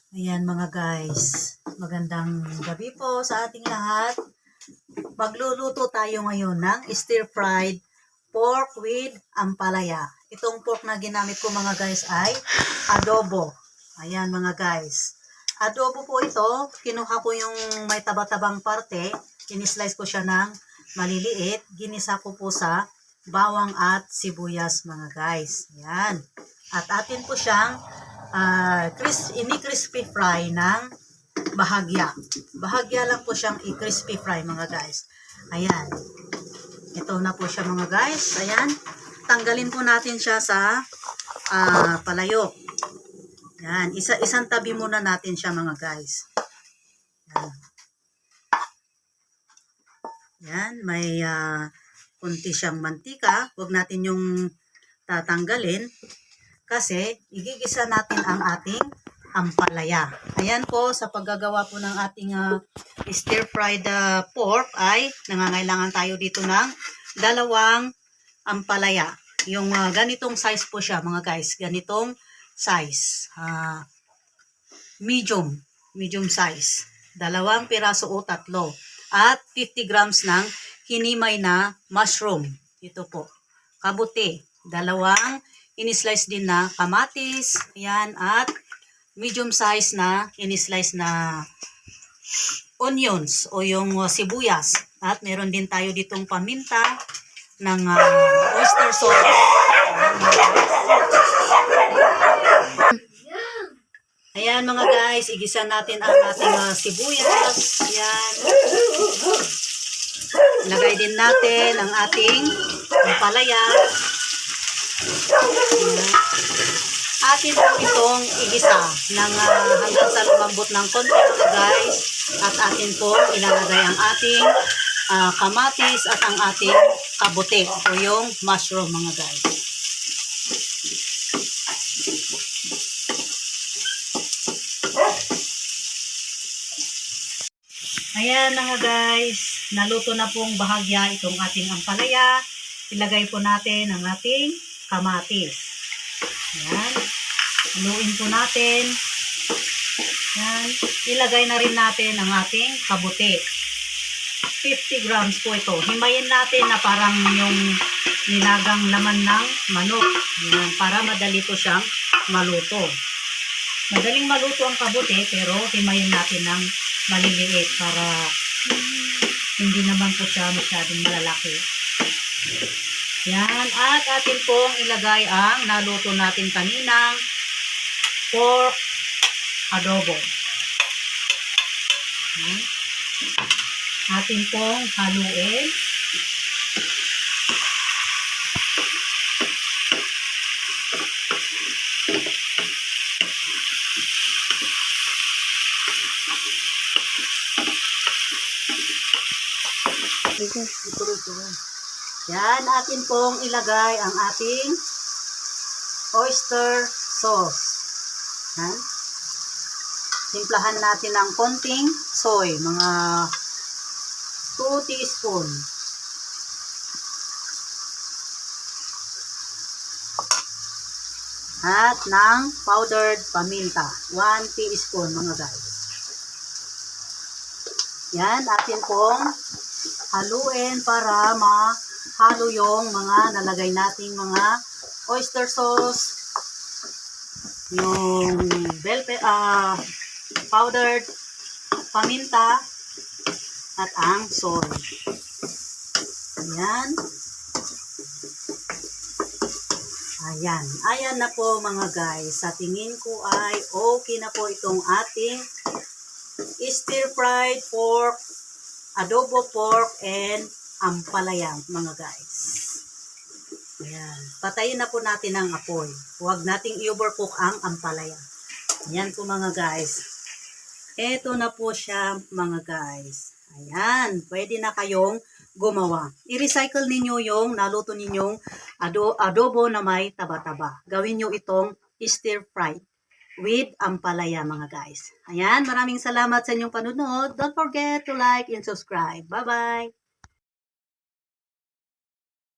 Ayan mga guys, magandang gabi po sa ating lahat. Magluluto tayo ngayon ng stir-fried pork with ampalaya. Itong pork na ginamit ko mga guys ay adobo. Ayan mga guys. Adobo po ito, kinuha ko yung may taba-tabang parte, in-slice ko siya ng maliliit, ginisa ko po sa bawang at sibuyas mga guys. Ayan. At atin po siyang ini-crispy fry ng bahagya. Bahagya lang po siyang i-crispy fry mga guys. Ayan. Ito na po siya mga guys. Ayan. Tanggalin po natin siya sa palayok. Ayan. Isang tabi muna natin siya mga guys. Ayan. Ayan. May kunti siyang mantika. Huwag natin yung tatanggalin. Kasi igigisa natin ang ating ampalaya. Ayan po, sa paggagawa po ng ating stir-fried pork ay nangangailangan tayo dito ng dalawang ampalaya. Yung ganitong size po siya mga guys. Ganitong size. Medium size. 2 piraso o 3. At 50 grams ng hinimay na mushroom. Ito po. Kabuti. 2 in-slice din na kamatis, ayan, at medium size na in-slice na onions o yung sibuyas. At meron din tayo ditong paminta ng oyster sauce. Ayan mga guys, igisa natin ang ating sibuyas. Ayan. Lagay din natin ang ating ampalaya. Atin po itong igisa ng hanggang sa lumambot ng konti mga guys. At atin po ilalagay ang ating kamatis at ang ating kabote o yung mushroom mga guys. Ayan mga guys, naluto na pong bahagya itong ating ampalaya. Ilagay po natin ang ating kamatis. Ayan. Haluin po natin. Ayan. Ilagay na rin natin ang ating kabuti. 50 grams po ito. Himayin natin na parang yung nilagang laman ng manok. Ayan. Para madali po siyang maluto. Madaling maluto ang kabuti pero himayin natin ng maliliit para hindi naman po siya masyadong malalaki. Yan, at atin pong ilagay ang naluto natin kaninang pork adobo. Yan. Atin pong haluin. Yan, atin pong ilagay ang ating oyster sauce. Yan. Timplahan natin ng konting soy, mga 2 teaspoon. At ng powdered paminta, 1 teaspoon mga guys. Yan, atin pong haluin para mahalo yung mga nalagay nating mga oyster sauce, yung powdered paminta, at ang soy. Ayan. Ayan. Ayan na po mga guys. Sa tingin ko ay okay na po itong ating stir-fried pork, adobo pork, and ampalaya mga guys. Ayan. Patayin na po natin ang apoy. Huwag nating i-overcook ang ampalaya. Ayan po mga guys. Eto na po siya mga guys. Ayan. Pwede na kayong gumawa. I-recycle ninyo yung naluto ninyong adobo na may taba-taba. Gawin nyo itong stir-fried with ampalaya mga guys. Ayan. Maraming salamat sa inyong panunod. Don't forget to like and subscribe. Bye-bye!